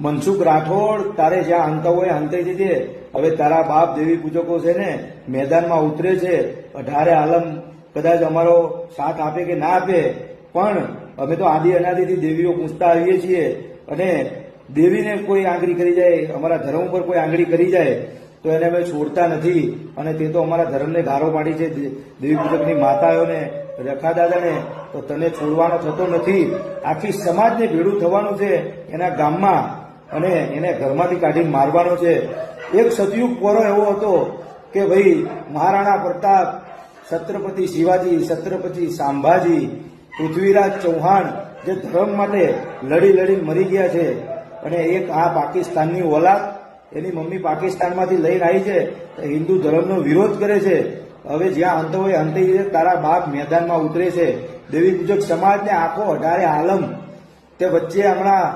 મનસુખ રાઠોડ તારે જ્યાં અંત હોય અંતે જજે। હવે તારા બાપ દેવી પૂજકો છે ને મેદાનમાં ઉતરે છે। 18 આલમ કદાચ અમારો સાથ આપે કે ના આપે, પણ અમે તો આદિ અનાદિથી દેવીઓ પૂછતા આવીએ છીએ, અને દેવીને કોઈ આંગળી કરી જાય, અમારા ધર્મ ઉપર કોઈ આંગળી કરી જાય તો એને અમે છોડતા નથી। અને તે તો અમારા ધર્મને ગારો પાડી છે દેવી પૂજકની માતાઓને, રખા દાદાને, તો તને છોડવાનો થતો નથી। આખી સમાજને ભેડું થવાનું છે એના ગામમાં, અને એને ઘરમાંથી કાઢીને મારવાનો છે। એક સતયુગ પોરો એવો હતો કે ભાઈ મહારાણા પ્રતાપ, છત્રપતિ શિવાજી, છત્રપતિ સંભાજી, પૃથ્વીરાજ ચૌહાણ જે ધર્મ માટે લડી લડીને મરી ગયા છે, અને એક આ પાકિસ્તાનની ઓલાદ એની મમ્મી પાકિસ્તાનમાંથી લઈને આવી છે, હિન્દુ ધર્મનો વિરોધ કરે છે। હવે જ્યાં અંત હોય અંતે તારા બાપ મેદાનમાં ઉતરે છે। દેવી પૂજક સમાજને આખો 18 આલમ તે વચ્ચે હમણાં